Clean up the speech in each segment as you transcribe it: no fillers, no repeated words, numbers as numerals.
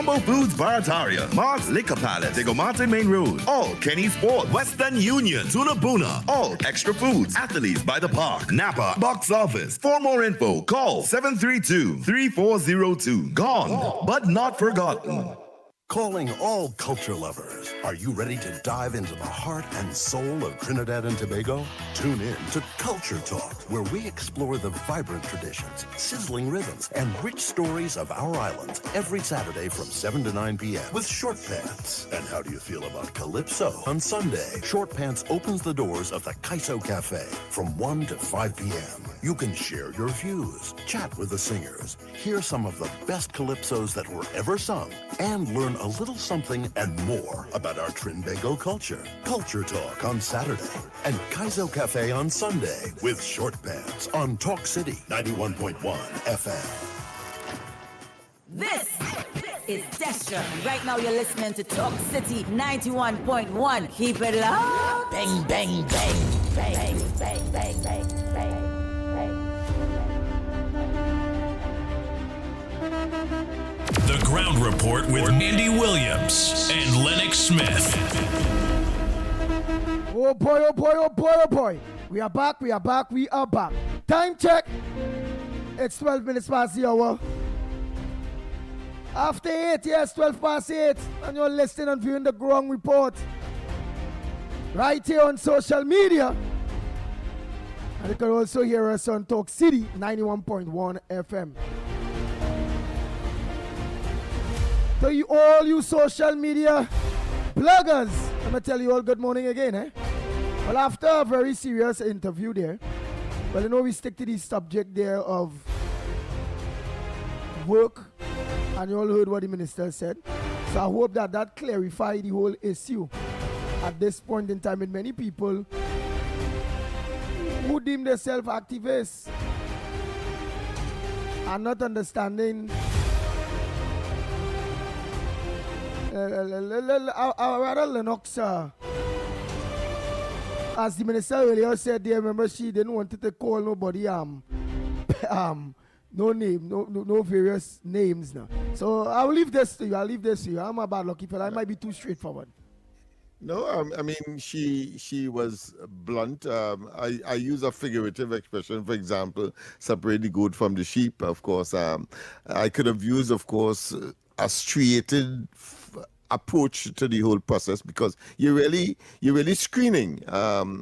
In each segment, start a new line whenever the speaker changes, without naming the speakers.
Jumbo Foods Barataria, Mark's Liquor Palace, Diego Martin Main Road, All Kenny Sport, Western Union, Tunabuna, All Extra Foods, Athletes by the Park, Napa, Box Office. For more info, call 732-3402. Gone, but not forgotten.
Calling all culture lovers. Are you ready to dive into the heart and soul of Trinidad and Tobago? Tune in to Culture Talk, where we explore the vibrant traditions, sizzling rhythms, and rich stories of our islands every Saturday from 7 to 9 p.m. with Short Pants. And how do you feel about Calypso? On Sunday, Short Pants opens the doors of the Kaiso Cafe from 1 to 5 p.m. You can share your views, chat with the singers, hear some of the best calypsos that were ever sung, and learn a little something and more about our Trinbago culture. Culture Talk on Saturday and Kaiso Cafe on Sunday with Short Pants on Talk City 91.1 FM.
This is Destra. Right now you're listening to Talk City 91.1. Keep it loud. Bang, bang, bang, bang, bang, bang, bang, bang.
The Ground Report with Andy Williams and Lennox Smith.
Oh boy, oh boy, oh boy, oh boy. We are back, we are back, we are back. Time check. It's 12 minutes past the hour. After 8, yes, 12 past 8. And you're listening and viewing the Ground Report. Right here on social media. And you can also hear us on Talk City 91.1 FM. To you, all you social media bloggers, I'm going to tell you all good morning again. Well, after a very serious interview there, well, you know, we stick to the subject there of work, and you all heard what the minister said. So I hope that that clarified the whole issue at this point in time with many people who deem themselves activists and not understanding rather Lennox, as the minister earlier said there, remember she didn't want to call nobody no name, no various names now. So I'll leave this to you. I'm a bad lucky fella. I might be too straightforward.
No, I mean, she was blunt. I use a figurative expression, for example, separate the goat from the sheep, of course. I could have used, of course, a striated approach to the whole process, because you're really screening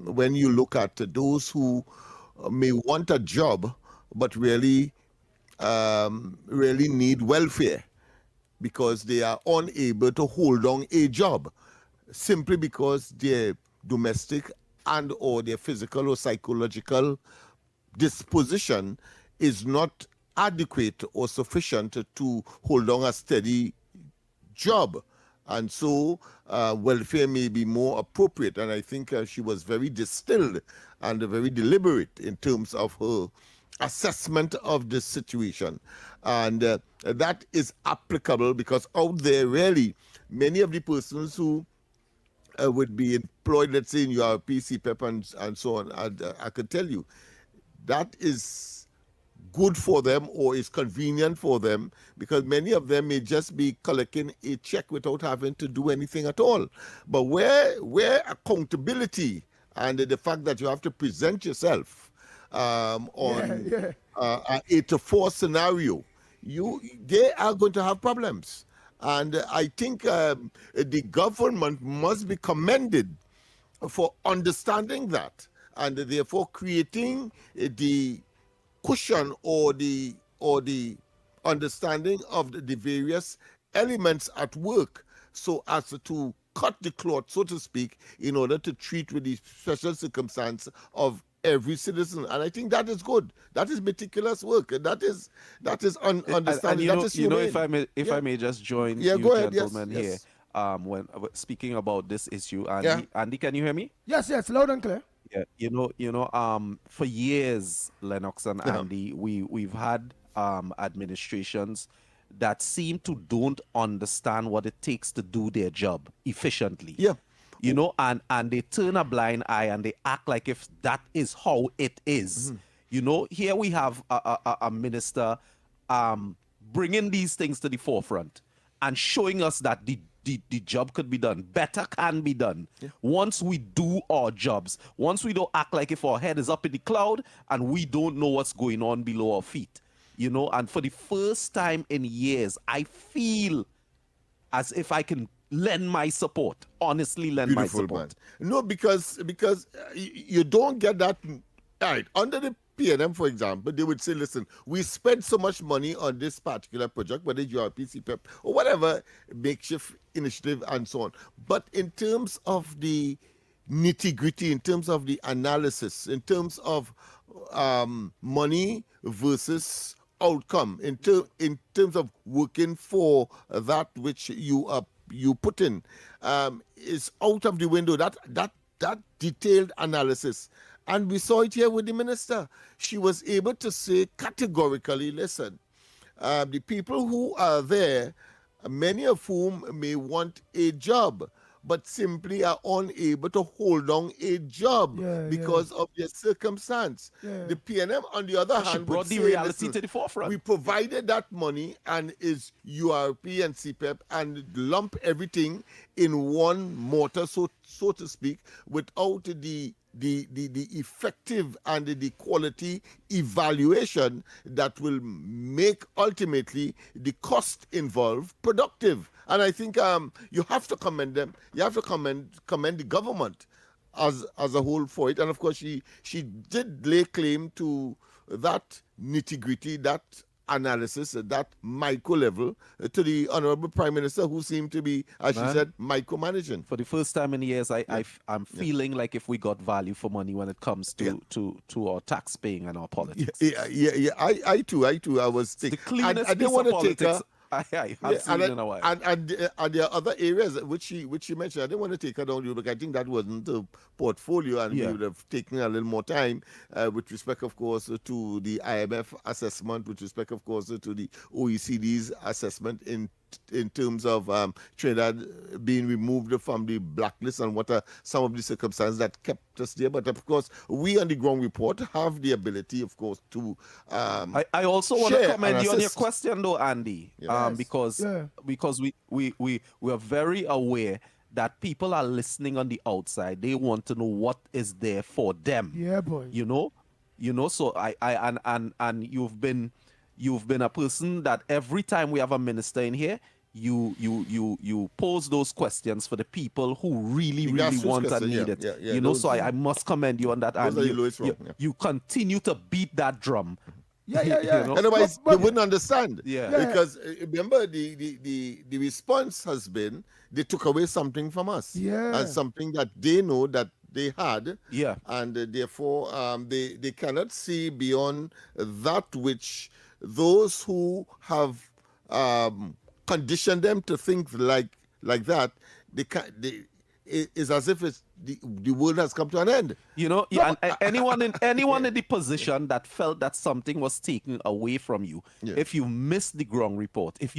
when you look at those who may want a job but really need welfare because they are unable to hold on a job simply because their domestic and or their physical or psychological disposition is not adequate or sufficient to hold on a steady job. And so welfare may be more appropriate. And I think she was very distilled and very deliberate in terms of her assessment of the situation. And that is applicable because out there, really, many of the persons who would be employed, let's say in your PC, PEP, and so on, I could tell you, that is good for them or is convenient for them, because many of them may just be collecting a check without having to do anything at all. But where accountability and the fact that you have to present yourself on a 8-to-4 scenario, they are going to have problems. And I think the government must be commended for understanding that and therefore creating the cushion or the understanding of the various elements at work so as to cut the cloth, so to speak, in order to treat with the special circumstance of every citizen. And I think that is good. That is meticulous work. That is understanding.
And
that is
if I may just join
you
go
ahead.
Gentlemen
Yes.
here, when speaking about this issue, Andy, Andy, can you hear me?
Yes, loud and clear.
Yeah, for years, Lennox and Andy, we've had administrations that seem to don't understand what it takes to do their job efficiently.
Yeah.
And they turn a blind eye and they act like if that is how it is. Mm-hmm. Here we have a minister bringing these things to the forefront and showing us that the job could be done. Better can be done. Once we do our jobs, once we don't act like if our head is up in the cloud and we don't know what's going on below our feet. You know, and for the first time in years, I feel as if I can lend my support, honestly lend my support.
Man. No, because you don't get that. All right, under the PNM, for example, they would say, listen, we spent so much money on this particular project, whether you are PCPEP or whatever makeshift initiative and so on. But in terms of the nitty-gritty, in terms of the analysis, in terms of money versus outcome, in terms of working for that which you put in, is out of the window. That detailed analysis. And we saw it here with the minister. She was able to say categorically, listen, the people who are there, many of whom may want a job, but simply are unable to hold on a job because of their circumstance. The PNM, on the other hand,
brought the reality to the forefront.
We provided that money and is URP and CPEP and lump everything in one mortar, so to speak, without the effective and the quality evaluation that will make ultimately the cost involved productive. And I think you have to commend them. You have to commend the government as a whole for it. And of course, she did lay claim to that nitty-gritty, that analysis at that micro level to the Honorable Prime Minister, who seemed to be, as she said, micromanaging.
For the first time in years, I'm feeling like if we got value for money when it comes to our tax paying and our politics.
Yeah. I too. I was
the cleanest
I didn't want to take her.
I have seen it in a while.
And there are other areas which she mentioned. I didn't want to take her down, because I think that wasn't the portfolio, and we would have taken a little more time with respect, of course, to the IMF assessment, with respect, of course, to the OECD's assessment in terms of Trinidad being removed from the blacklist and what are some of the circumstances that kept us there. But of course, we on the ground report have the ability, of course, to
I also want to comment you on your question, though, Andy, because we are very aware that people are listening on the outside. They want to know what is there for them.
Yeah, boy.
You know. So and you've been a person that every time we have a minister in here, you pose those questions for the people who really want and need it. You know, so I must commend you on that. And you continue to beat that drum.
Yeah.
You know?
Otherwise, they wouldn't understand.
Yeah.
Because remember, the response has been they took away something from us.
Yeah.
And something that they know that they had.
Yeah.
And therefore, they cannot see beyond that which those who have conditioned them to think like that, it's as if the world has come to an end.
You know, and anyone in the position that felt that something was taken away from you, if you missed the ground report, in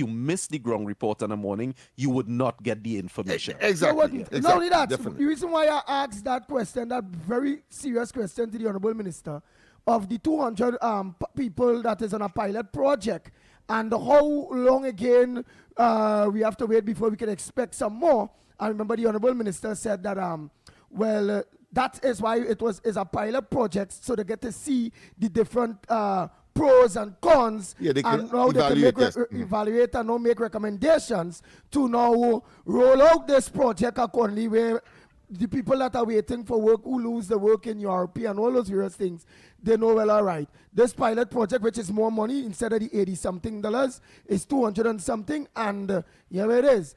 the morning, you would not get the information.
Exactly.
Not only that,
Definitely.
the reason why I asked that question, that very serious question to the Honorable Minister, of the 200 people that is on a pilot project, and how long again we have to wait before we can expect some more. I remember the Honorable Minister said that that is why is a pilot project, so they get to see the different pros and cons, and now they can evaluate and now make recommendations to now roll out this project accordingly, where the people that are waiting for work, who lose the work in Europe and all those various things, they know, well, all right, this pilot project, which is more money, instead of the $80-something, is 200 and something, and here it is.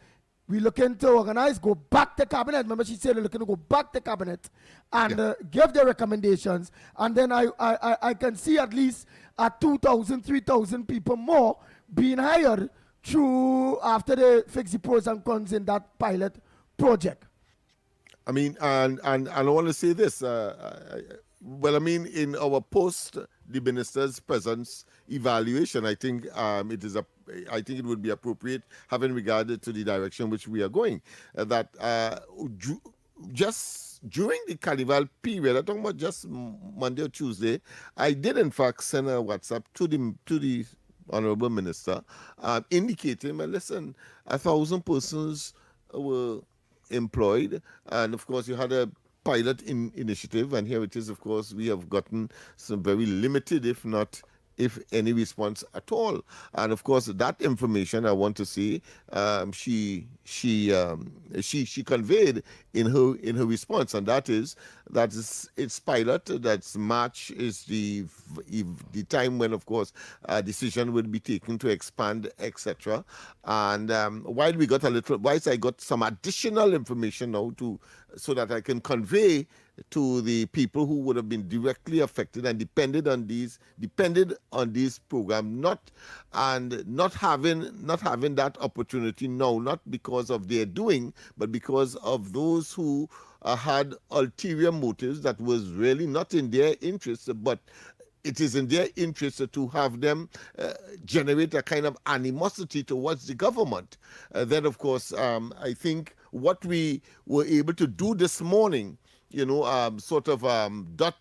We're looking to organize, go back to cabinet. Remember, she said they're looking to go back to cabinet and give their recommendations. And then I can see at least 2,000, 3,000 people more being hired through after they fix the pros and cons in that pilot project.
I mean, and I want to say this. In our post the minister's presence evaluation, I think it would be appropriate, having regard to the direction which we are going, that just during the carnival period, I'm talking about just Monday or Tuesday, I did in fact send a WhatsApp to the Honorable Minister, indicating, well, listen, 1,000 persons were employed, and of course you had a pilot initiative, and here it is. Of course, we have gotten some very limited, if any response at all. And of course, that information I want to see, she conveyed in her response, and that is it's pilot. That's March is the time when, of course, a decision will be taken to expand, etc. And while I got some additional information now so that I can convey to the people who would have been directly affected and depended on these programs, not having that opportunity now, not because of their doing, but because of those who had ulterior motives that was really not in their interest, but it is in their interest to have them generate a kind of animosity towards the government. Then, of course, I think what we were able to do this morning, dot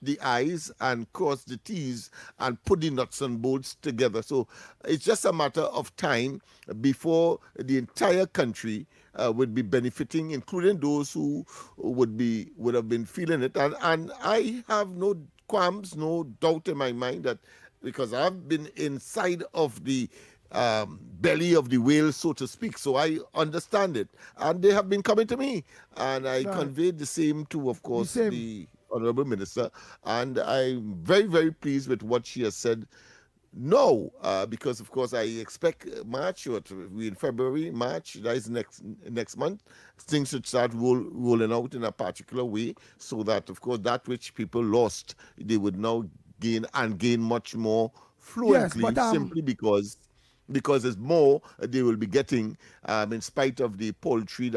the I's and cross the T's and put the nuts and bolts together. So it's just a matter of time before the entire country would be benefiting, including those who would have been feeling it. And I have no qualms, no doubt in my mind that, because I've been inside of the belly of the whale, so to speak, so I understand it, and they have been coming to me, and I conveyed the same to, of course, the Honorable Minister, and I'm very, very pleased with what she has said. No, because of course I expect March, or in February, March, that is next month, things should start rolling out in a particular way, so that, of course, that which people lost, they would now gain much more fluently, simply because there's more they will be getting, in spite of the poultry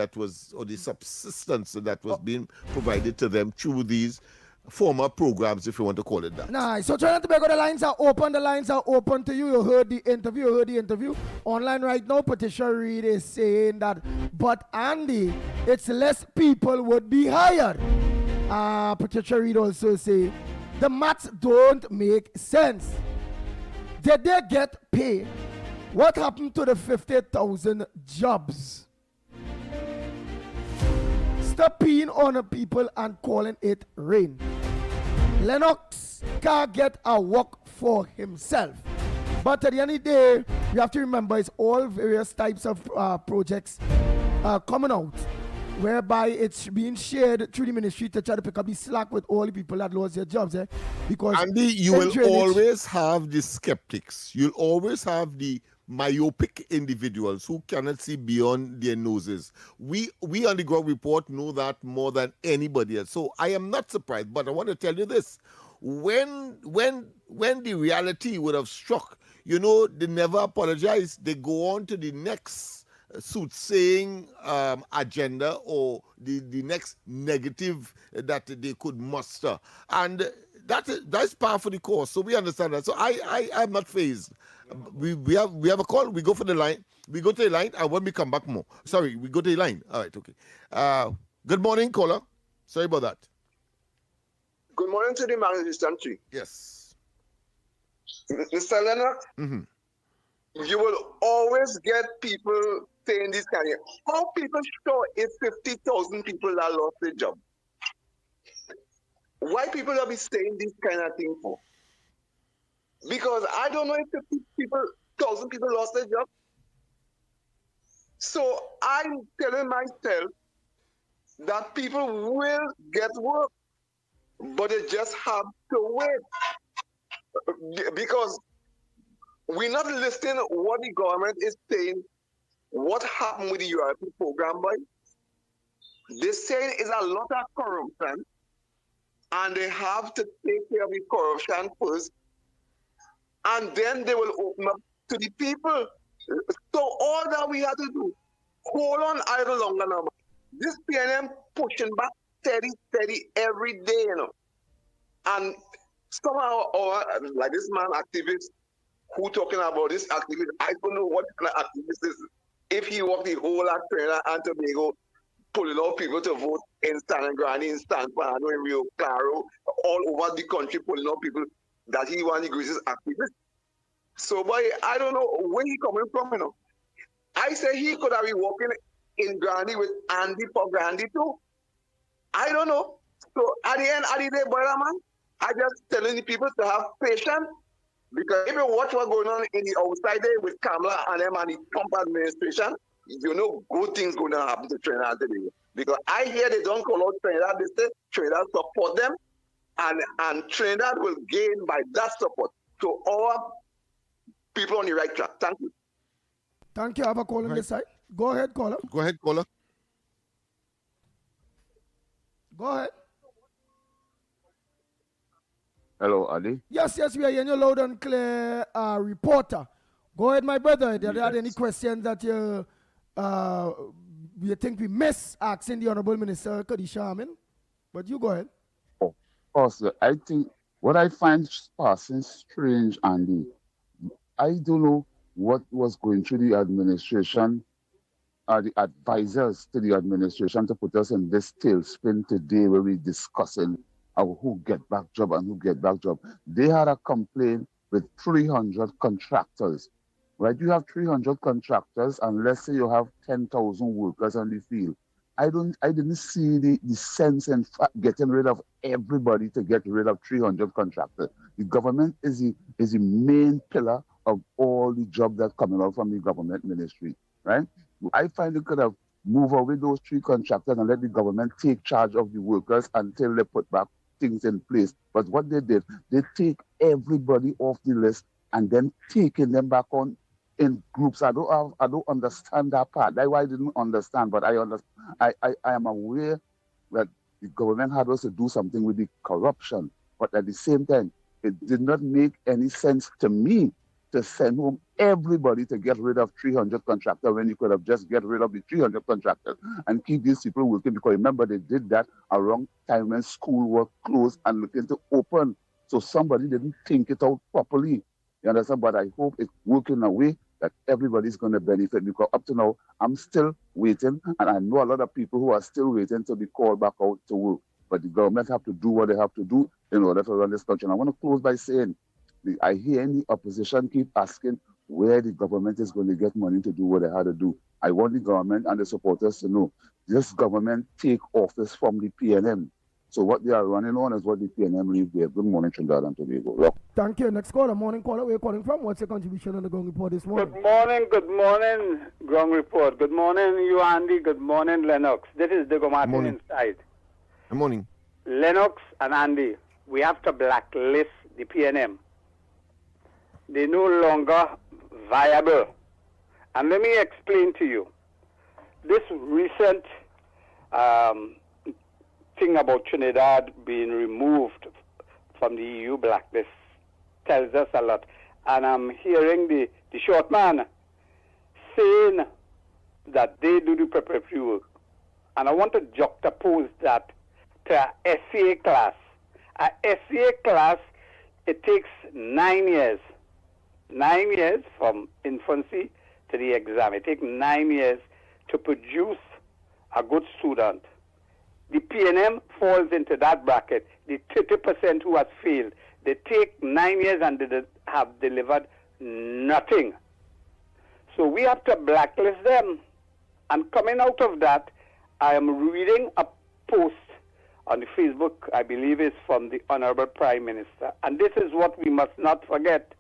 or the subsistence that was being provided to them through these former programs, if you want to call it that.
Nice. So Trinidad and Tobago, the lines are open. The lines are open to you. You heard the interview. Online right now, Patricia Reed is saying that, but Andy, it's less people would be hired. Patricia Reed also say, the maths don't make sense. Did they get paid? What happened to the 50,000 jobs? Stop peeing on the people and calling it rain. Lennox can't get a work for himself. But at the end of the day, you have to remember it's all various types of projects coming out, whereby it's being shared through the ministry to try to pick up the slack with all the people that lost their jobs. Because
Andy, you will always have the skeptics. You'll always have the myopic individuals who cannot see beyond their noses. We on the Ground Report know that more than anybody else. So I am not surprised, but I want to tell you this. When the reality would have struck, they never apologize. They go on to the next soothsaying agenda, or the next negative that they could muster. And that's par for the course. So we understand that. So I'm not fazed. We have a call. We go for the line. We go to the line, and when we come back more. Sorry, we go to the line. All right, okay. Good morning, caller. Sorry about that.
Good morning to the magistry.
Yes.
Mr. Lennox, you will always get people saying this kind of thing. How people sure it's 50,000 people that lost their job? Why people are be saying this kind of thing for? Because I don't know if 50,000 people lost their job. So I'm telling myself that people will get work, but they just have to wait. Because we're not listening to what the government is saying, what happened with the European program, boy. They're saying it's a lot of corruption, and they have to take care of the corruption first, and then they will open up to the people. So all that we have to do, hold on a little longer now. This PNM pushing back steady every day, And somehow, like this man activist who talking about this activist, I don't know what kind of activist is. If he walked the whole of Trinidad and Tobago, pulling out people to vote in San Grande, in San Fernando, in Rio Claro, all over the country, pulling out people that he want the greatest activist. So, boy, I don't know where he coming from, you know. I say he could have been working in Grandy with Andy for Grandy too. I don't know. So at the end of the day, brother man, I just telling the people to have patience because if you watch what's going on in the outside there with Kamala and them and the Trump administration, you know good things going to happen to Trinidad today. Because I hear they don't call out Trinidad, they say Trinidad support them and Trinidad will gain by that support. So all people on the right track. Thank you.
Thank you. I have a call on this side. Go ahead, caller.
Go ahead, caller.
Go ahead.
Hello, Adi.
Yes, we are hearing you loud and clear, reporter. Go ahead, my brother. If you had any questions that you think we miss asking the Honorable Minister Kadisha Amin, but you go ahead.
Oh, also, I think what I find passing strange, Andy, I don't know what was going through the administration, the advisors to the administration to put us in this tailspin today where we're discussing who get back job and who get back job. They had a complaint with 300 contractors, right? You have 300 contractors and let's say you have 10,000 workers on the field. I didn't see the sense in getting rid of everybody to get rid of 300 contractors. The government is the main pillar of all the jobs that coming out from the government ministry, right? I find it could have moved away those 3 contractors and let the government take charge of the workers until they put back things in place. But what they did, they take everybody off the list and then taking them back on in groups. I don't understand that part. That's why I didn't understand, but I am aware that the government had us to do something with the corruption. But at the same time, it did not make any sense to me to send home everybody to get rid of 300 contractors when you could have just get rid of the 300 contractors and keep these people working. Because remember, they did that around time when school was closed and looking to open. So somebody didn't think it out properly. You understand? But I hope it's working in a way that everybody's going to benefit, because up to now, I'm still waiting, and I know a lot of people who are still waiting to be called back out to work. But the government have to do what they have to do in order to run this country. And I want to close by saying, I hear the opposition keep asking where the government is going to get money to do what they had to do. I want the government and the supporters to know this government take office from the PNM. So what they are running on is what the PNM leave there. Good morning, Trinidad and Tobago. Yeah.
Thank you. Next caller, morning caller. Where are you calling from? What's your contribution on the Ground Report this morning?
Good morning, Ground Report. Good morning, you, Andy. Good morning, Lennox. This is Diego Martin inside.
Good morning.
Lennox and Andy, we have to blacklist the PNM. They're no longer viable. And let me explain to you. This recent thing about Trinidad being removed from the EU blacklist tells us a lot. And I'm hearing the short man saying that they do the preparatory work. And I want to juxtapose that to a SCA class. A SCA class, it takes 9 years. 9 years from infancy to the exam. It takes 9 years to produce a good student. The PNM falls into that bracket. The 30% who has failed, they take 9 years and they have delivered nothing. So we have to blacklist them. And coming out of that, I am reading a post on the Facebook, I believe it's from the Honorable Prime Minister. And this is what we must not forget.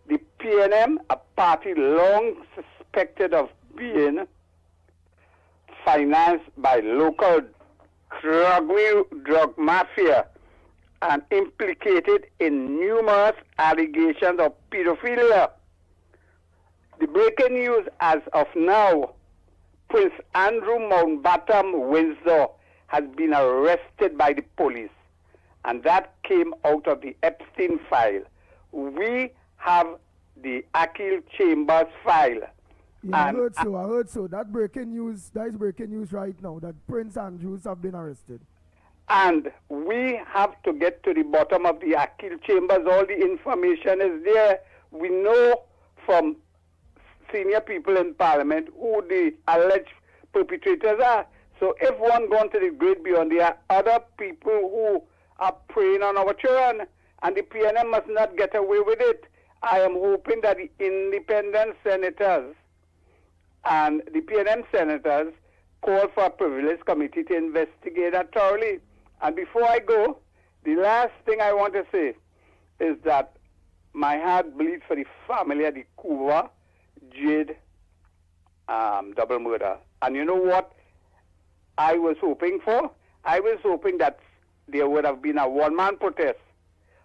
The PNM, a party long suspected of being financed by local drug mafia and implicated in numerous allegations of pedophilia. The breaking news as of now, Prince Andrew Mountbatten Windsor has been arrested by the police, and that came out of the Epstein file. We have the Akil Chambers file.
Yeah, I heard so. That is breaking news right now, that Prince Andrews have been arrested.
And we have to get to the bottom of the Akil Chambers. All the information is there. We know from senior people in Parliament who the alleged perpetrators are. So if one gone to the great beyond, there are other people who are preying on our children, and the PNM must not get away with it. I am hoping that the independent senators and the PNM senators call for a privileged committee to investigate that thoroughly. And before I go, the last thing I want to say is that my heart bleeds for the family of the Kuva Jade double murder. And you know what I was hoping for? I was hoping that there would have been a one-man protest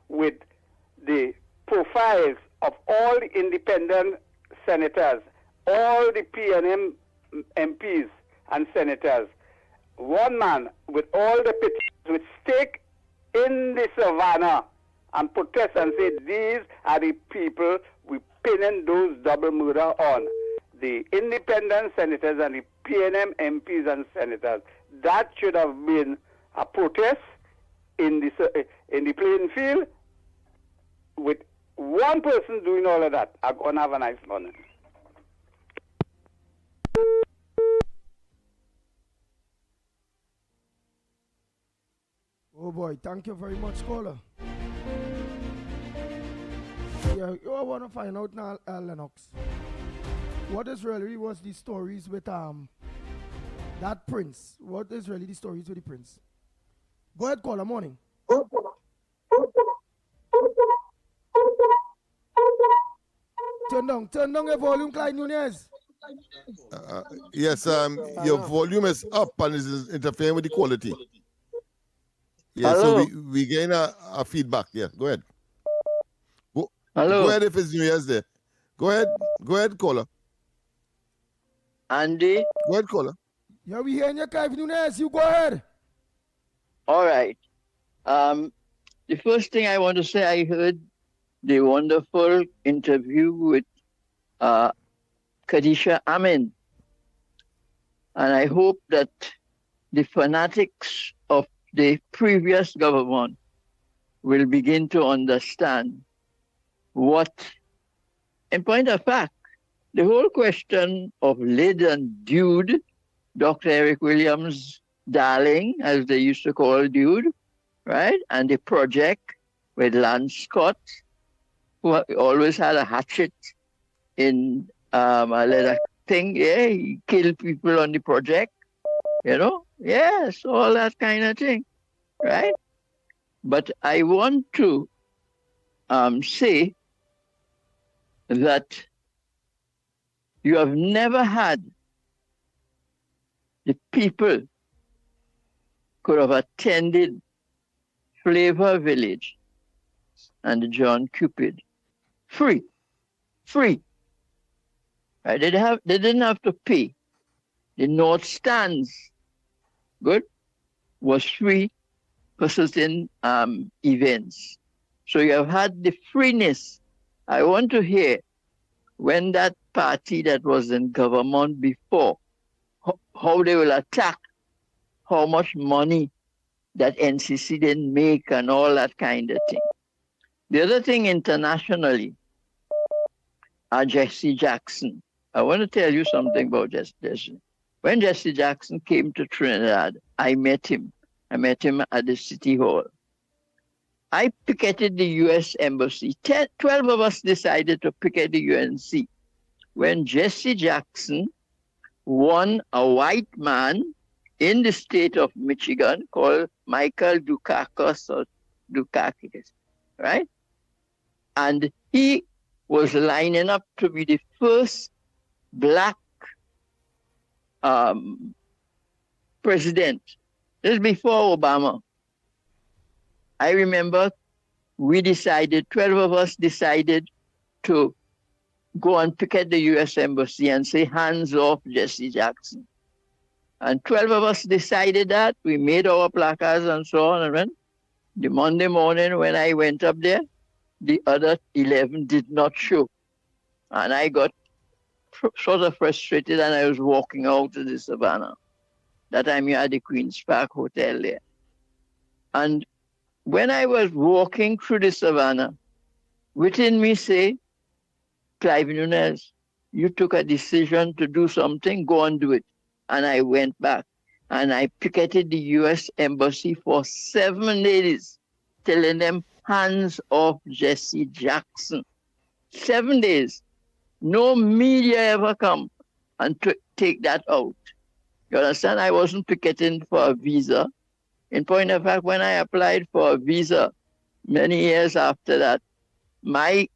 with the profiles of all the independent senators, all the PNM MPs and senators, one man with all the petitions with stake in the savannah and protest and say these are the people we pinning those double murder on. The independent senators and the PNM MPs and senators. That should have been a protest in the playing field with one person doing all of that. I'm going to have a nice morning.
Oh boy, thank you very much, caller. Yeah, you want to find out now, Lennox. What is really was the stories with that prince? What is really the stories with the prince? Go ahead, caller. Morning. Turn down your volume, Clyde Nunez.
Yes, your volume is up and is interfering with the quality. Yeah,
Hello.
so we gain a feedback. Yeah, go ahead.
Hello.
Go ahead if it's New Year's Day. Go ahead, caller.
Andy?
Go ahead, caller.
Yeah, we hearing you, Clyde Nunez. You go ahead.
All right. The first thing I want to say, I heard the wonderful interview with Khadija Amin. And I hope that the fanatics of the previous government will begin to understand what, in point of fact, the whole question of Lyd and Dude, Dr. Eric Williams' darling, as they used to call Dude, right? And the project with Lance Scott, who always had a hatchet in a leather thing. Yeah, he killed people on the project, you know? Yes, all that kind of thing, right? But I want to say that you have never had the people could have attended Flavor Village and the John Cupid free. Right? They didn't have to pay. The North Stands, good, was free for certain events. So you have had the freeness. I want to hear when that party that was in government before, how they will attack how much money that NCC didn't make and all that kind of thing. The other thing internationally, Jesse Jackson. I want to tell you something about Jesse. When Jesse Jackson came to Trinidad, I met him. I met him at the City Hall. I picketed the U.S. Embassy. 12 of us decided to picket the UNC. When Jesse Jackson won a white man in the state of Michigan called Michael Dukakis, right? And he was lining up to be the first black president. This is before Obama. I remember 12 of us decided to go and picket the U.S. Embassy and say, hands off Jesse Jackson. And 12 of us decided that. We made our placards and so on. And then the Monday morning when I went up there, the other 11 did not show. And I got sort of frustrated and I was walking out to the Savannah. That time you had the Queen's Park Hotel there. And when I was walking through the Savannah, within me say, Clive Nunez, you took a decision to do something, go and do it. And I went back and I picketed the U.S. Embassy for 7 days, telling them, hands off Jesse Jackson. 7 days. No media ever come and take that out. You understand? I wasn't picketing for a visa. In point of fact, when I applied for a visa many years after that, my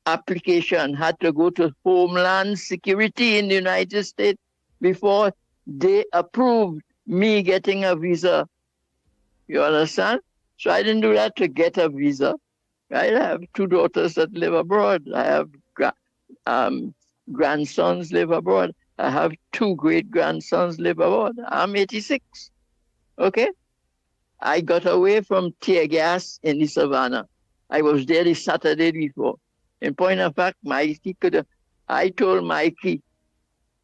application had to go to Homeland Security in the United States before they approved me getting a visa. You understand? So I didn't do that to get a visa. Right? I have 2 daughters that live abroad. I have grandsons live abroad. I have 2 great-grandsons live abroad. I'm 86. Okay? I got away from tear gas in the savannah. I was there the Saturday before. In point of fact, I told Mikey,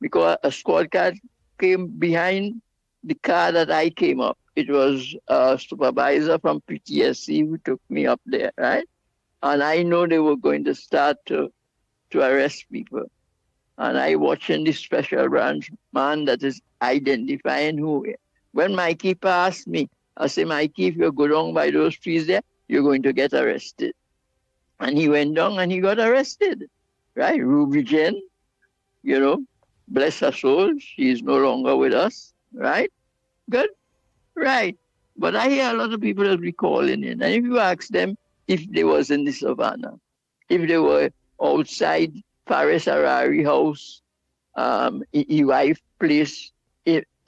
because a squad car came behind the car that I came up. It was a supervisor from PTSC who took me up there, right? And I know they were going to start to arrest people. And I watching the special branch man that is identifying who. When Mikey passed me, I said, Mikey, if you go down by those trees there, you're going to get arrested. And he went down and he got arrested, right? Ruby Jen, bless her soul, she is no longer with us, right? Good, right. But I hear a lot of people that be calling in. And if you ask them if they was in the savannah, if they were outside Faris Harari house, wife place,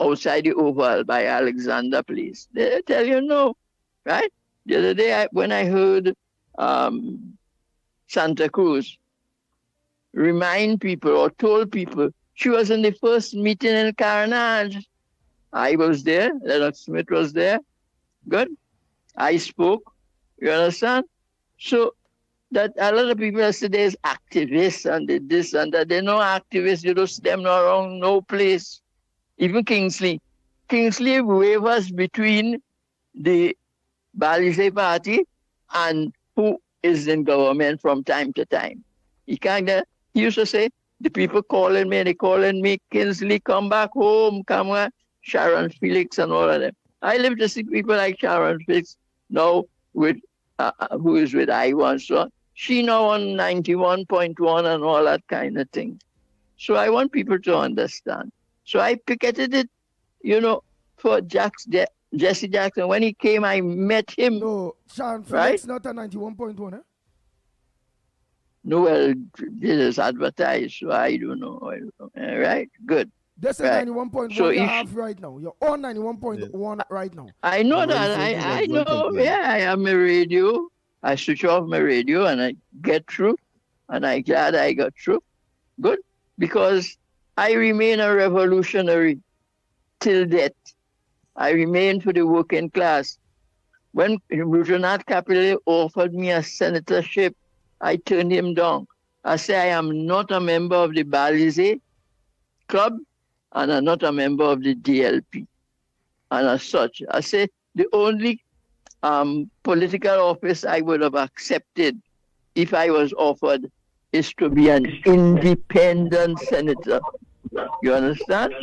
outside the Oval by Alexander Place, they tell you no, right? The other day when I heard Santa Cruz remind people or told people she was in the first meeting in Carnage. I was there, Lennox Smith was there. Good. I spoke. You understand? So that a lot of people say there's activists and this and that. They're no activists, you don't see them around no place. Even Kingsley. Kingsley wavers between the Balize party and who is in government from time to time. He used to say, the people calling me, Kingsley, come back home, come on, Sharon Felix and all of them. I live to see people like Sharon Felix now with, who is with Iwan. So she now on 91.1 and all that kind of thing. So I want people to understand. So I picketed it, for Jesse Jackson. When he came, I met him.
No, Sharon Felix,
right?
not a 91.1, eh?
No, well, this is advertised, so I don't know. Right? Good.
This is
right.
91.1
so
you have right now. You're on 91.1 right now.
I know that. I know. Yeah, I have my radio. I switch off my radio and I get through. And I'm glad I got through. Good. Because I remain a revolutionary till death. I remain for the working class. When Lieutenant Capelli offered me a senatorship, I turned him down. I said, I am not a member of the Balize Club and I'm not a member of the DLP. And as such, I said, the only political office I would have accepted if I was offered is to be an independent senator. You understand?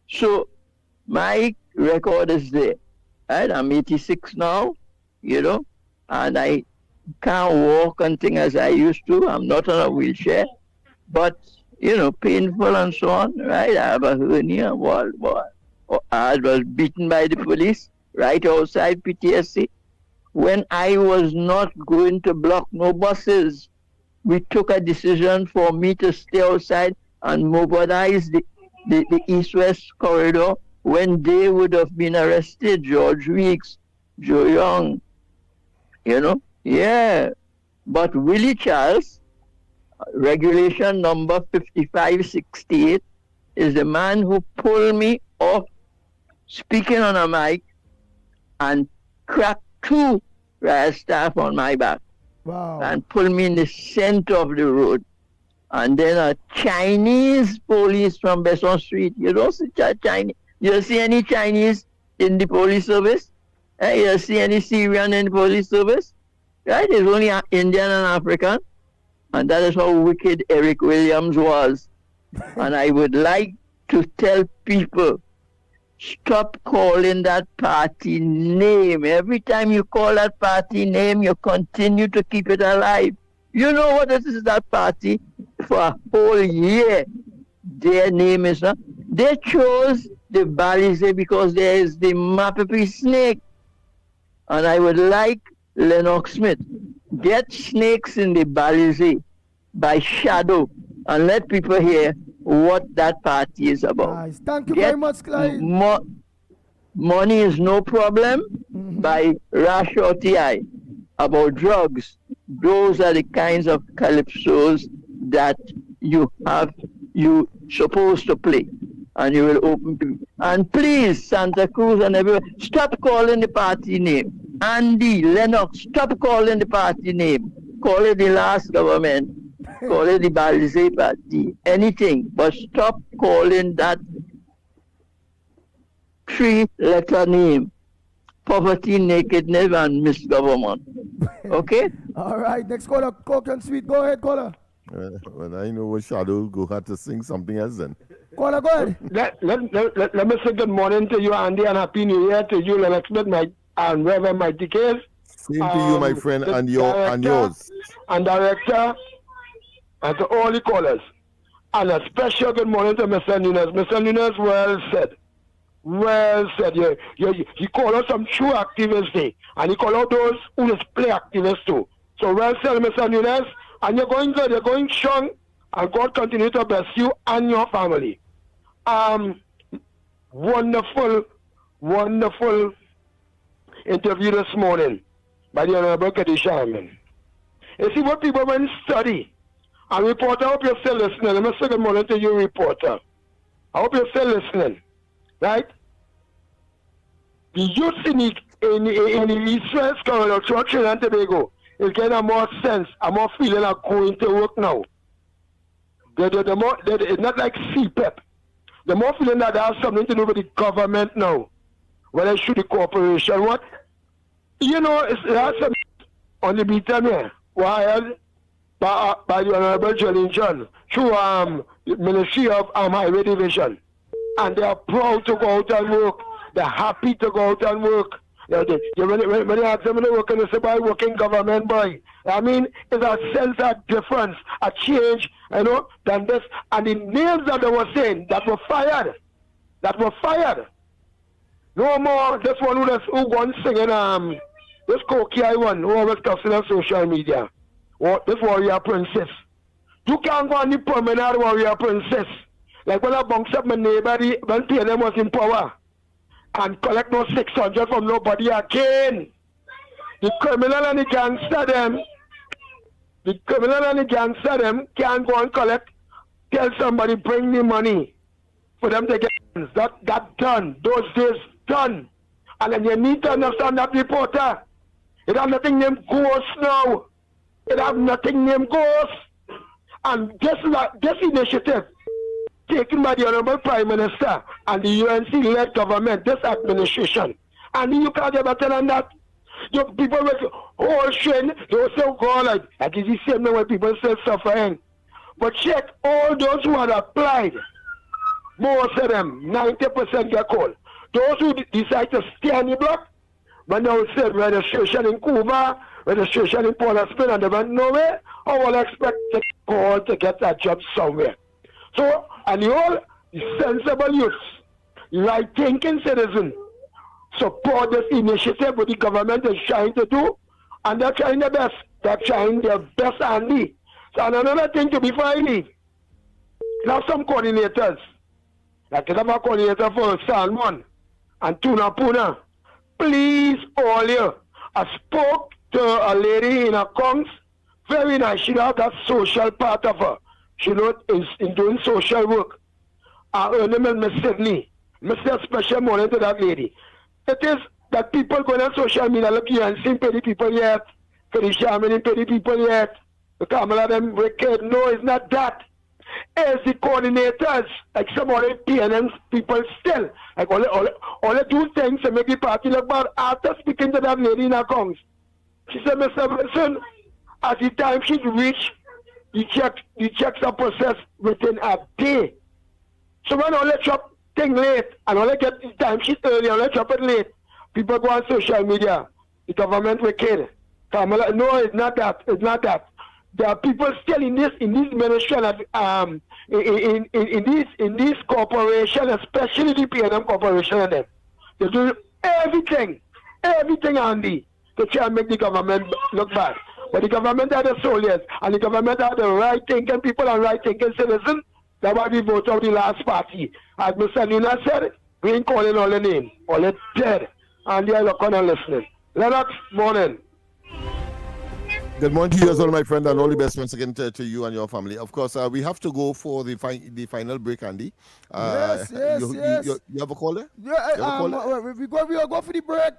So my record is there. Right? I'm 86 now, and I can't walk and things as I used to. I'm not on a wheelchair, but, painful and so on, right? I have a hernia. I was beaten by the police right outside PTSC. When I was not going to block no buses, we took a decision for me to stay outside and mobilize the east-west corridor when they would have been arrested. George Weeks, Joe Young, Yeah. But Willie Charles, regulation number 5568, is the man who pulled me off speaking on a mic and cracked 2 riot staff on my back.
Wow.
And pulled me in the center of the road. And then a Chinese police from Besson Street. You don't see Chinese. You don't see any Chinese in the police service? You don't see any Syrian in the police service? Right? There's only Indian and African. And that is how wicked Eric Williams was. And I would like to tell people, stop calling that party name. Every time you call that party name, you continue to keep it alive. You know what it is, that party for a whole year? Their name is not. They chose the Balize because there is the Mapapi snake. And I would like Lennox Smith, get snakes in the Balize by shadow and let people hear what that party is about.
Nice. Thank you very much, Clyde.
Money is no problem by Rash or TI. About drugs, those are the kinds of calypsos that you supposed to play. And you will open. And please, Santa Cruz and everyone, stop calling the party name. Andy, Lennox, stop calling the party name. Call it the last government. Call it the Balize party. Anything. But stop calling that 3-letter name. Poverty, nakedness, and misgovernment. Okay?
All right. Next caller, Coke and Sweet. Go ahead, caller.
When I know what Shadow go have to sing something else then.
Caller, go ahead.
Let me say good morning to you, Andy, and Happy New Year to you, Lennox Smith, and Reverend Mighty Case.
Same to you, my friend, and yours.
And director, and to all the callers. And a special good morning to Mr. Nunes. Mr. Nunes, well said. Well said. He called out some true activists there, and he called out those who display activists too. So well said, Mr. Nunes. And you're going good, you're going strong, and God continue to bless you and your family. Wonderful interview this morning by the Honorable Keddy Sharman. You see what people when study, and reporter, I hope you're still listening. Let me say good morning to you, reporter. I hope you're still listening, right? The youth in the East-West corridor, Trinidad and Tobago, is getting a more sense, a more feeling of going to work now. It's not like CPEP. The more feeling that has something to do with the government now, whether it's through the corporation, what? You know, it has some on the meter here, wired by the Honorable Jolene John through the Ministry of Highway Division. And they are proud to go out and work. They're happy to go out and work. When they ask them to work, and they say, boy, working government, boy. I mean, it's a sense of difference, a change, you know, than this. And the names that they were saying that were fired. No more, this one who won singing, this Koki one, who always cussing on social media. This warrior princess. You can't go on the permanent warrior princess. Like when I bounce up my neighbor, when PNM was in power. And collect no 600 from nobody again. The criminal and the gangster them can't go and collect. Tell somebody bring me money for them to get that done. Those days done. And then you need to understand that, reporter. It have nothing named ghost now. It have nothing named ghost. And this initiative taken by the Honorable Prime Minister and the UNC-led government, this administration. And you can't get better than that. People with whole strain, they will say, God, like it's the same way when people still suffering. But check all those who had applied. Most of them, 90% get called. Those who decide to stay on the block, when they will say registration in Cuba, registration in Port Spain, and they went nowhere, I will expect to call to get that job somewhere. So, and you all sensible youths, right-thinking citizens, support this initiative what the government is trying to do, and they're trying their best. They're trying their best, Andy. So, and another thing to before I leave, now some coordinators, like you have a coordinator for Salmon and Tuna Puna, please all you, I spoke to a lady in a Kongs, very nice, she has that social part of her. She knows in doing social work. Her name is Miss Sydney. Mr. Special morning to that lady. It is that people going on social media, look, you ain't seen pretty people yet. Pretty Sharman ain't pretty people yet. The Kamala them wicked. No, it's not that. It's the coordinators, like some other PNM people still. Like all they do things to make the party look bad. After speaking to that lady in her Kongs, she said, Mr. Wilson, at the time she reached, the checks are processed within a day. So when all they drop thing late and all they get the time sheet early and all they drop it late, people go on social media. The government will kill. Kamala, no, it's not that. It's not that. there are people still in this administration, in this corporation, especially the P&M corporation and them. They do everything, Andy, to try and make the government look bad. But the government are the soldiers, and the government are the right-thinking people and right-thinking citizens. That's why we vote out the last party. As Mr. Nina said, we ain't calling all the name. All the dead. And they are looking and listening. Lennox, morning.
Good morning to you as well, my friend, and all the best once again to you and your family. Of course, we have to go for the final break, Andy.
Yes.
You have a caller?
Yeah, we'll go for the break.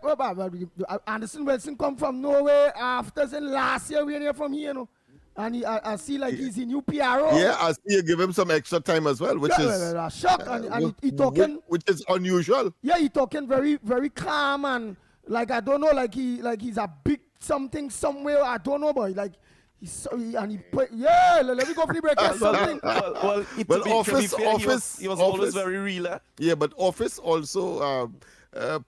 Anderson Wilson come from Norway after last year we here from here, you know. And I see like he's in new PRO.
Yeah, I see you give him some extra time as well, which is
shock. And he talking,
which is unusual.
Yeah, he talking very, very calm and like I don't know, like he's a big something somewhere. I don't know, boy. Like let me go for the break. Something.
Office.
He was always very real.
Yeah, but Office also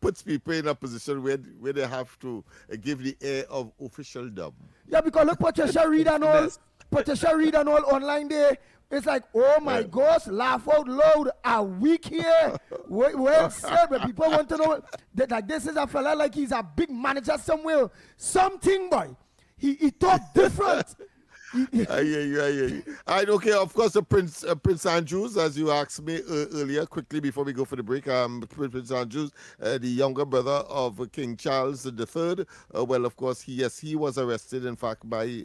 puts people in a position where they have to give the air of officialdom.
Yeah, because look, Patricia Reed and all online there. It's like, oh my gosh, laugh out loud. A week here. Well said, but people want to know that like this is a fella like he's a big manager somewhere. Something, boy. He talk different.
I hear you. And okay, of course, the Prince Andrews, as you asked me earlier, quickly before we go for the break, Prince Andrews, the younger brother of King Charles III. Well, of course, he was arrested, in fact, by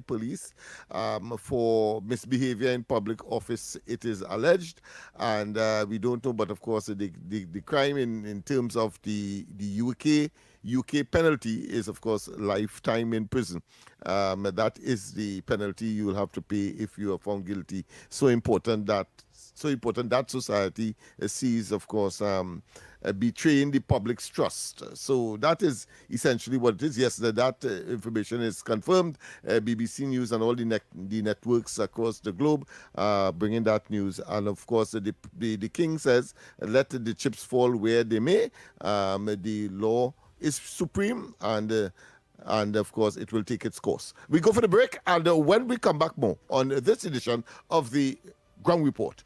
police for misbehavior in public office, it is alleged. And we don't know, but of course, the crime in terms of the UK penalty is, of course, lifetime in prison. That is the penalty you will have to pay if you are found guilty. So important that society sees, of course, betraying the public's trust. So that is essentially what it is. Yes, that information is confirmed. BBC News and all the networks across the globe bringing that news. And of course, the king says, let the chips fall where they may. The law is supreme, and of course it will take its course. We go for the break, and when we come back, more on this edition of the Ground Report.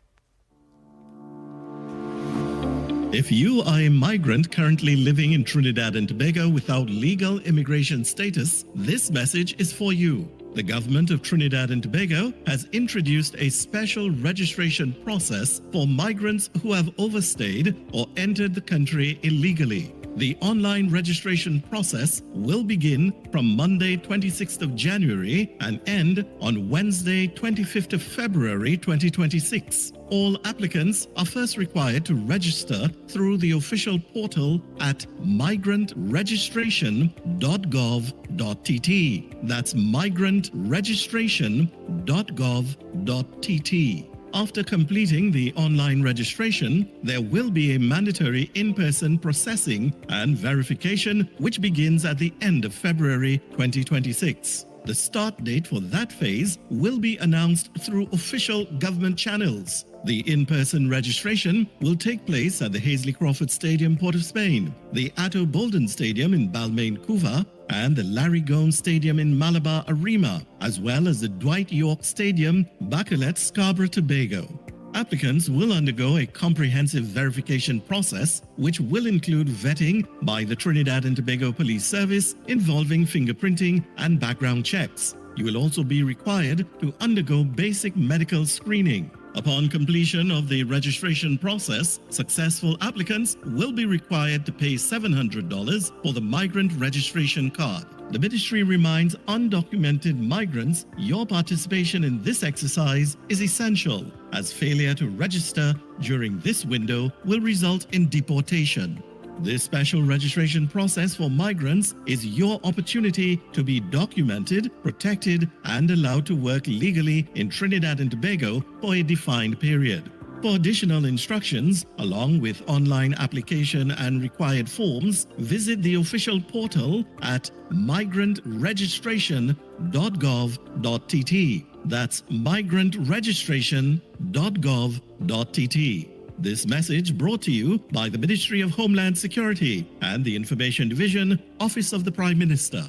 If you are a migrant currently living in Trinidad and Tobago without legal immigration status, this message is for you. The government of Trinidad and Tobago has introduced a special registration process for migrants who have overstayed or entered the country illegally. The online registration process will begin from Monday 26th of January and end on Wednesday 25th of February 2026. All applicants are first required to register through the official portal at migrantregistration.gov.tt. That's migrantregistration.gov.tt. After completing the online registration, there will be a mandatory in-person processing and verification which begins at the end of February 2026. The start date for that phase will be announced through official government channels. The in-person registration will take place at the Hazley Crawford Stadium, Port of Spain, the Atto Bolden Stadium in Balmain, Couva, and the Larry Gomes Stadium in Malabar, Arima, as well as the Dwight York Stadium, Bacalet, Scarborough, Tobago. Applicants will undergo a comprehensive verification process, which will include vetting by the Trinidad and Tobago Police Service involving fingerprinting and background checks. You will also be required to undergo basic medical screening. Upon completion of the registration process, successful applicants will be required to pay $700 for the migrant registration card. The ministry reminds undocumented migrants your participation in this exercise is essential, as failure to register during this window will result in deportation. This special registration process for migrants is your opportunity to be documented, protected, and allowed to work legally in Trinidad and Tobago for a defined period. For additional instructions, along with online application and required forms, visit the official portal at migrantregistration.gov.tt. That's migrantregistration.gov.tt. This message brought to you by the Ministry of Homeland Security and the Information Division, Office of the Prime Minister.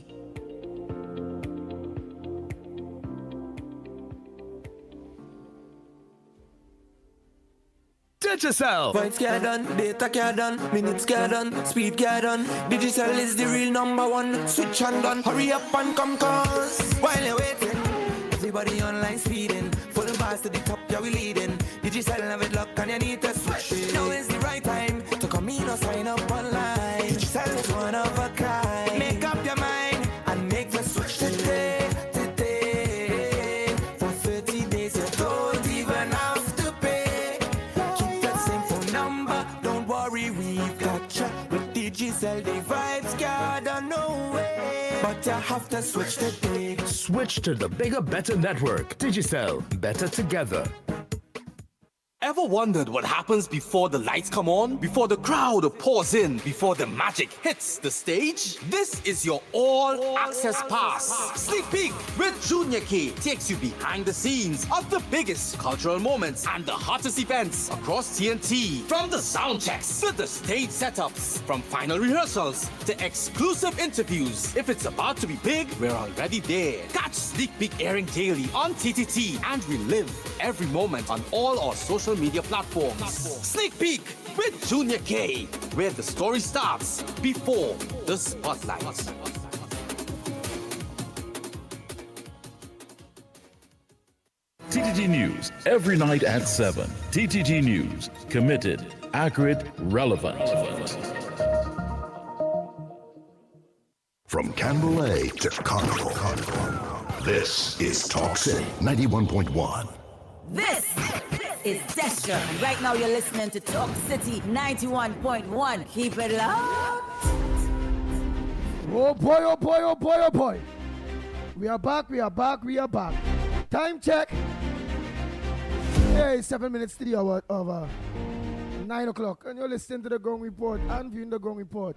Digicel.
Vibes get done, data get done, minutes get done, speed get done. Digicel is the real #1. Switch and done, hurry up and come cause. While you're waiting, everybody online speeding. Full bars to the top, yeah we leading. Digicel have it luck and you need to switch. Now is the right time to come in or sign up online. Digicel is one of a kind. Make up your mind and make the switch today. For 30 days you don't even have to pay. Keep that same phone number, don't worry, we've got you. With Digicel, the vibes got no way. But you have to switch today.
Switch to the bigger, better network. Digicel, better together.
Ever wondered what happens before the lights come on? Before the crowd pours in? Before the magic hits the stage? This is your all-access pass. Sneak Peek with Junior K takes you behind the scenes of the biggest cultural moments and the hottest events across TNT. From the sound checks to the stage setups, from final rehearsals to exclusive interviews. If it's about to be big, we're already there. Catch Sneak Peek airing daily on TTT and relive every moment on all our social media platforms. Sneak Peek with Junior K, where the story starts before the spotlight.
TTT News, every night at 7. TTT News, committed, accurate, relevant.
From Canberra to Carnival, this is Talk City 91.1.
This is Destra, and right now you're listening to Talk City 91.1. Keep it locked.
Oh boy, oh boy, oh boy, oh boy. We are back, we are back, we are back. Time check. Hey, 7 minutes to the hour of 9 o'clock. And you're listening to the Gong Report and viewing the Gong Report.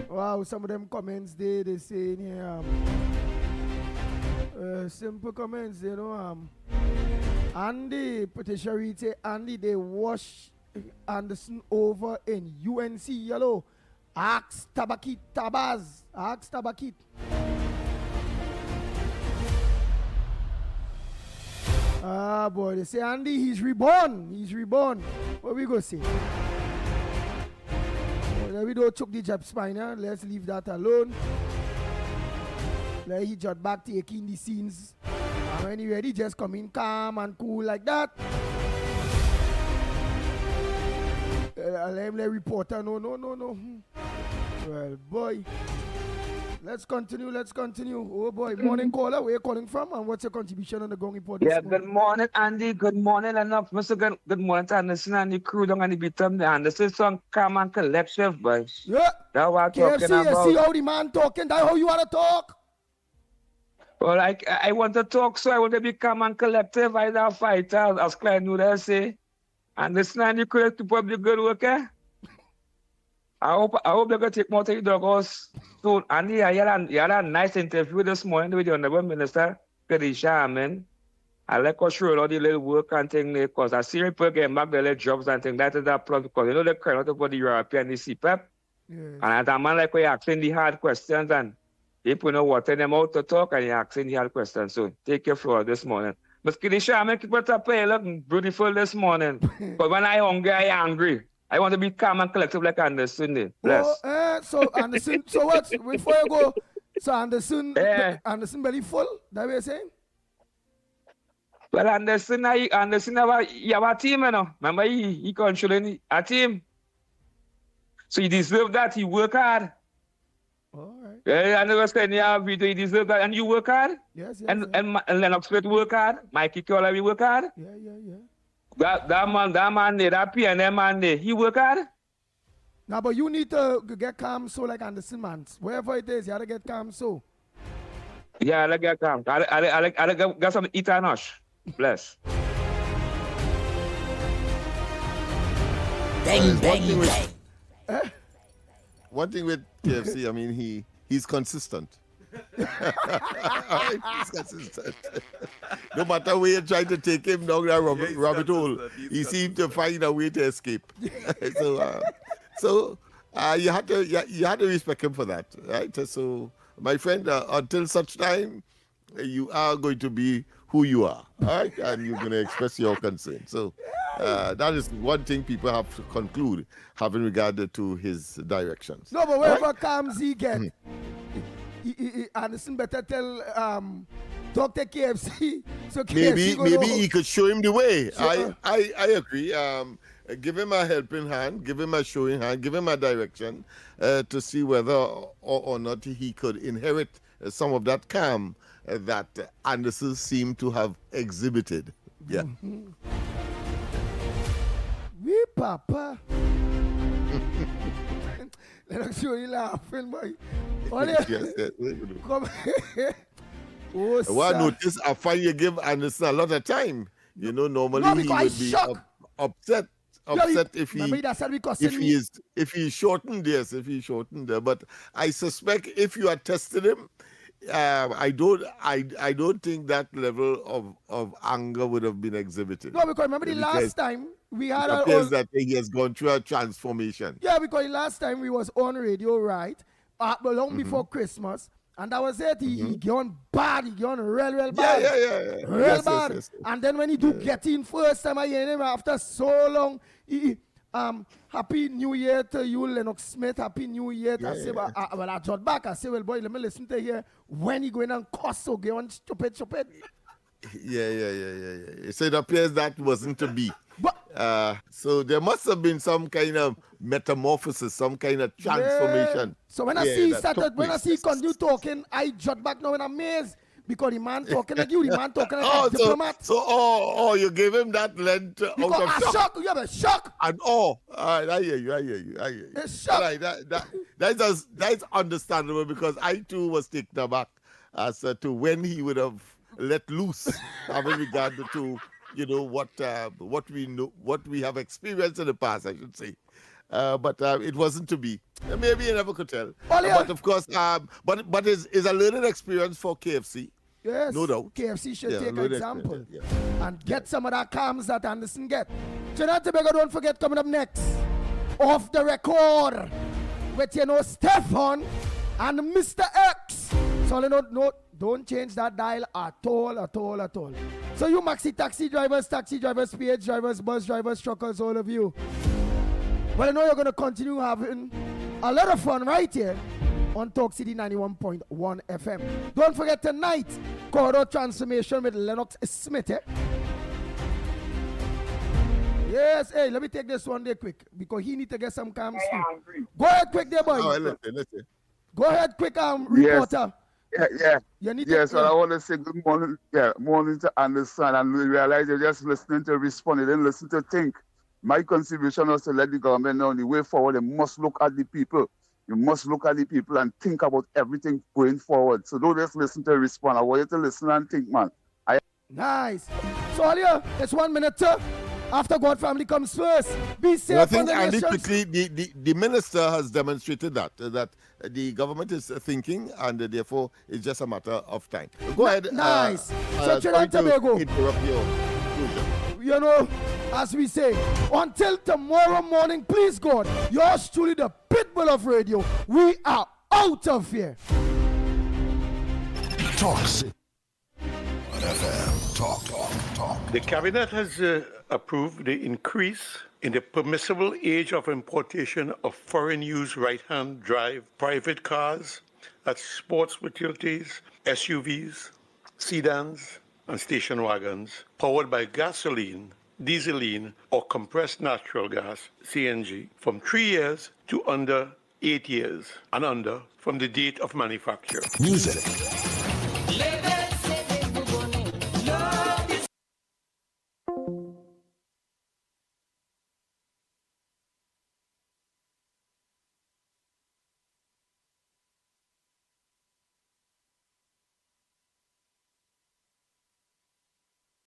Wow, some of them comments they say in here, simple comments, you know, Andy, Patricia Reed say, Andy, they wash Anderson over in UNC yellow. Ask Tabakit Tabaz. Ask Tabakit. Ah, boy, they say, Andy, he's reborn. He's reborn. What we go say? Well, we don't choke the jab spine, huh? Let's leave that alone. Let he jot back taking the scenes. And when he ready, just come in calm and cool like that. Let him let reporter no. Well, boy. Let's continue. Oh, boy. Morning caller, where you calling from? And what's your contribution on the Gong Report this morning?
Good morning, Andy. Good morning, enough. Mr. Good morning to Anderson and the crew down on the bottom. The Anderson song, come and collective, boy.
Yeah.
That's what I'm talking
KFC,
about.
you see how the man talking? That's how you want to talk?
Well, I want to talk, so I want to become and collective. I don't fight, as Klein Noodle say. And listen, and you could keep up the good work, eh? I hope they're going to take more to the doghouse soon. And you had a nice interview this morning with the Honorable Minister, Kadisha Amen. I like how sure all the little work and things, because I see people getting back their little jobs and things. That is that plus, because you know they're crying out about the European, the CPEP. Yes. And that man like when you're asking the hard questions and people know what them out to talk and you're asking the hard questions. So take your floor this morning. But Kadisha Amen, keep it up, you look beautiful this morning. But when I'm hungry, I'm angry. I want to be calm and collective like Anderson. Bless.
So Anderson, so what? Before you go, so Anderson belly full? That what you're saying?
Well, Anderson have a team, you know. Remember, he controlling a team. So he deserves that. He work hard.
All right.
Yeah, and I was saying, he deserves that. And you work hard.
Yes.
And Lennox work hard. Mikey Kiola, work hard.
Yeah.
That man, that PNM man, he work hard.
Now, but you need to get calm so like Anderson, man. Wherever it is, you have to get calm so.
Yeah, I get calm. I got some eat and hush. Bless.
Bang.
One thing with KFC, I mean, he's consistent. He's consistent. No matter where you try to take him down that rabbit hole, he seems to find a way to escape. So you had to respect him for that, right? So, my friend, until such time, you are going to be who you are, all right? And you're going to express your concern. So That is one thing people have to conclude, having regard to his directions.
No, but wherever comes he get, Anderson better tell talk to KFC. So KFC
maybe he could show him the way.
So,
I agree. Give him a helping hand, give him a showing hand, give him a direction to see whether or not he could inherit some of that calm that Anderson seemed to have exhibited. Yeah.
Mm-hmm. We papa. Let's show you laughing, boy.
Yes.
Come oh,
well, I notice I find you give Anderson a lot of time. You know, normally he would be upset if he shortened there. But I suspect if you are testing him, I don't think that level of anger would have been exhibited.
No, because remember the last time we had
it appears that he has gone through a transformation.
Yeah, because the last time we was on radio, right? But long before Christmas, and that was it. He gone bad. He gone real bad.
Yeah.
Real bad. Yes. And then when he do get in first time I hear him after so long, Happy New Year to you, Lennox Smith. Happy New Year. I say, well, I jot back. I say, well, boy, let me listen to hear when he going and cuss so going stupid.
Yeah. So it appears that wasn't to be. So there must have been some kind of metamorphosis, some kind of transformation.
Yeah. So when I see he continue talking, I jot back now and I'm amazed. Because the man talking like you, the man talking like a diplomat.
So you gave him that length out of shock.
You have a shock.
And I hear you.
It's shock.
Right, that's understandable because I too was taken aback as to when he would have let loose, having regard to what we know, what we have experienced in the past, I should say. But it wasn't to be. Maybe you never could tell. But of course, but it's a learning experience for KFC.
Yes,
no doubt.
KFC should take an example and get some of that calms that Anderson get. Trinidad and Tobago, don't forget, coming up next, Off the Record, with Stefan and Mr. X. So don't change that dial at all. So you maxi taxi drivers, PH drivers, bus drivers, truckers, all of you. Well, I know you're going to continue having a lot of fun right here on Talk City 91.1 FM. Don't forget tonight, Corridor Transformation with Lennox Smith. Yes, hey, let me take this one there quick because he need to get some calm sleep. Go ahead quick there, boy.
Listen.
Go ahead quick, reporter.
Yeah. Well, I want to say good morning. Yeah, morning to Anderson, and we realize you're just listening to respond. You didn't listen to think. My contribution was to let the government know the way forward. They must look at the people. You must look at the people and think about everything going forward. So don't just listen to respond. I want you to listen and think, man.
Nice. So, Alia, it's 1 minute, sir. After God family comes first. Be safe.
I think, Andy, quickly, the minister has demonstrated that the government is thinking, and therefore it's just a matter of time. Go ahead.
Nice. So, Trinidad and Tobago. As we say, until tomorrow morning, please God, yours truly, the pitbull of radio. We are out of here.
Talk FM. Talk.
The cabinet has approved the increase in the permissible age of importation of foreign-use right-hand drive private cars, that's sports utilities, SUVs, sedans, and station wagons powered by gasoline, dieseline, or compressed natural gas, CNG, from 3 years to under 8 years and under from the date of manufacture.
Music.